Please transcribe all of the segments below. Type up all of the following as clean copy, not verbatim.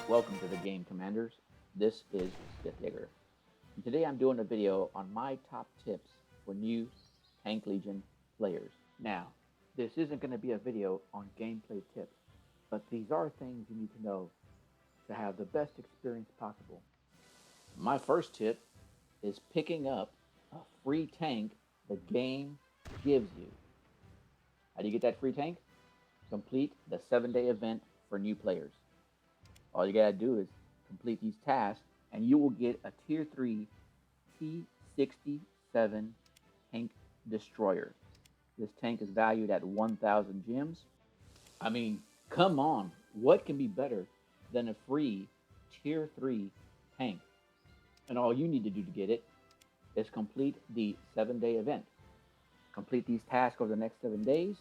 Welcome to the game, Commanders. This is SithJaeger. And today I'm doing a video on my top tips for new Tank Legion players. Now, this isn't going to be a video on gameplay tips, but these are things you need to know to have the best experience possible. My first tip is picking up a free tank the game gives you. How do you get that free tank? Complete the 7-day event for new players. All you gotta do is complete these tasks and you will get a tier 3 T-67 tank destroyer. This tank is valued at 1,000 gems. I mean, come on, what can be better than a free tier 3 tank? And all you need to do to get it is complete the 7-day event. Complete these tasks over the next 7 days.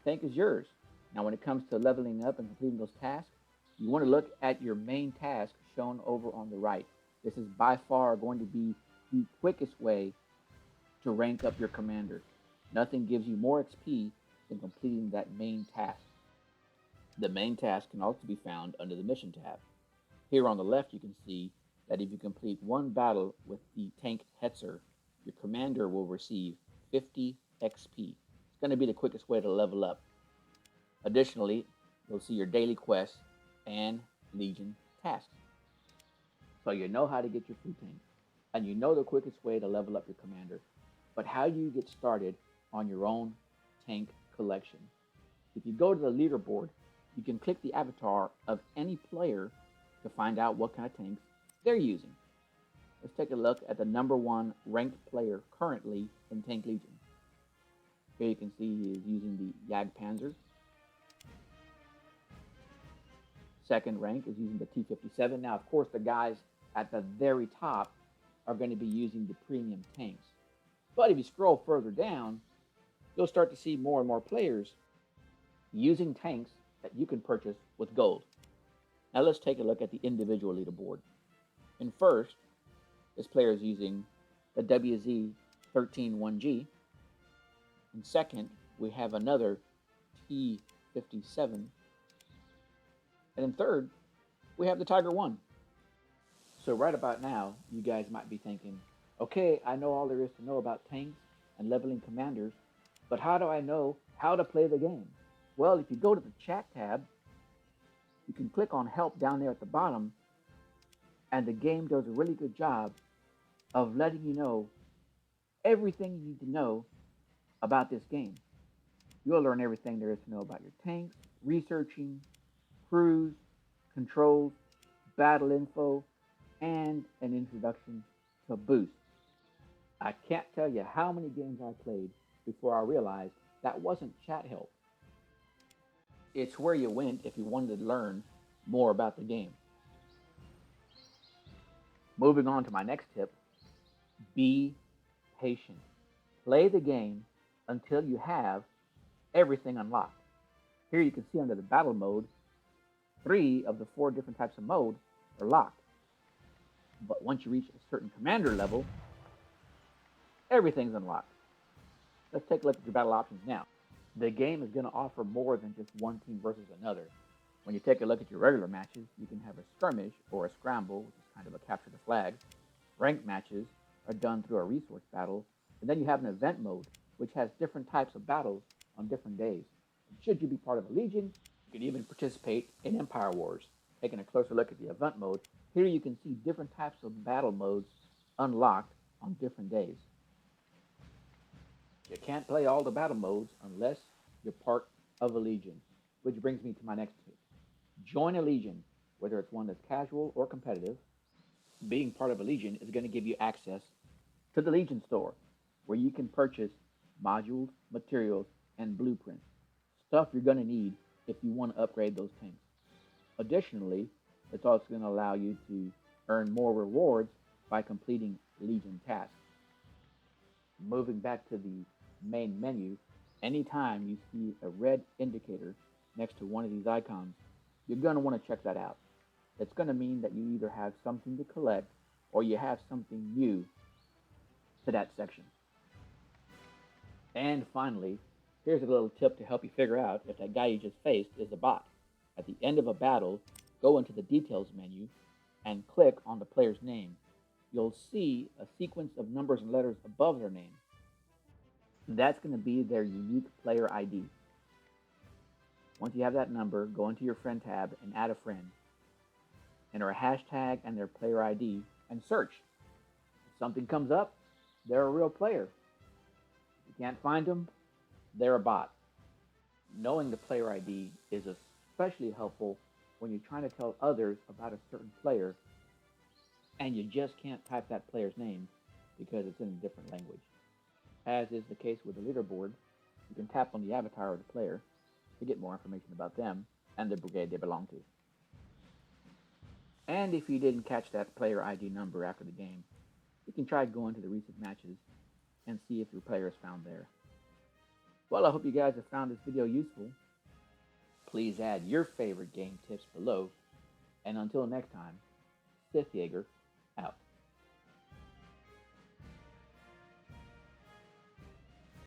Tank is yours. Now, when it comes to leveling up and completing those tasks, you want to look at your main task shown over on the right. This is by far going to be the quickest way to rank up your commander. Nothing gives you more XP than completing that main task. The main task can also be found under the mission tab. Here on the left, you can see that if you complete one battle with the tank Hetzer, your commander will receive 50 XP. It's going to be the quickest way to level up. Additionally, you'll see your daily quests and Legion tasks. So you know how to get your free tank, and you know the quickest way to level up your commander. But how do you get started on your own tank collection? If you go to the leaderboard, you can click the avatar of any player to find out what kind of tanks they're using. Let's take a look at the #1 ranked player currently in Tank Legion. Here you can see he is using the Jagpanzer. Second rank is using the T-57. Now, of course, the guys at the very top are going to be using the premium tanks. But if you scroll further down, you'll start to see more and more players using tanks that you can purchase with gold. Now, let's take a look at the individual leaderboard. In first, this player is using the WZ-13-1G. In second, we have another T-57. And in third, we have the Tiger 1. So right about now, you guys might be thinking, okay, I know all there is to know about tanks and leveling commanders, but how do I know how to play the game? Well, if you go to the chat tab, you can click on help down there at the bottom, and the game does a really good job of letting you know everything you need to know about this game. You'll learn everything there is to know about your tanks, researching, crews, controls, battle info, and an introduction to boosts. I can't tell you how many games I played before I realized that wasn't chat help. It's where you went if you wanted to learn more about the game. Moving on to my next tip, be patient. Play the game until you have everything unlocked. Here you can see under the battle mode, 3 of the 4 different types of mode are locked. But once you reach a certain commander level, everything's unlocked. Let's take a look at your battle options now. The game is going to offer more than just one team versus another. When you take a look at your regular matches, you can have a skirmish or a scramble, which is kind of a capture the flag. Ranked matches are done through a resource battle. And then you have an event mode, which has different types of battles on different days. And should you be part of a legion, you can even participate in Empire Wars. Taking a closer look at the event mode, here you can see different types of battle modes unlocked on different days. You can't play all the battle modes unless you're part of a legion, which brings me to my next tip. Join a legion, whether it's one that's casual or competitive. Being part of a legion is going to give you access to the Legion store, where you can purchase modules, materials, and blueprints, stuff you're going to need if you want to upgrade those tanks. Additionally, it's also going to allow you to earn more rewards by completing Legion tasks. Moving back to the main menu, anytime you see a red indicator next to one of these icons, you're going to want to check that out. It's going to mean that you either have something to collect or you have something new to that section. And finally, here's a little tip to help you figure out if that guy you just faced is a bot. At the end of a battle, go into the Details menu and click on the player's name. You'll see a sequence of numbers and letters above their name. That's going to be their unique player ID. Once you have that number, go into your Friend tab and add a friend. Enter a hashtag and their player ID and search. If something comes up, they're a real player. If you can't find them, they're a bot. Knowing the player ID is especially helpful when you're trying to tell others about a certain player and you just can't type that player's name because it's in a different language. As is the case with the leaderboard, you can tap on the avatar of the player to get more information about them and the brigade they belong to. And if you didn't catch that player ID number after the game, you can try going to the recent matches and see if your player is found there. Well, I hope you guys have found this video useful. Please add your favorite game tips below. And until next time, SithJaeger out.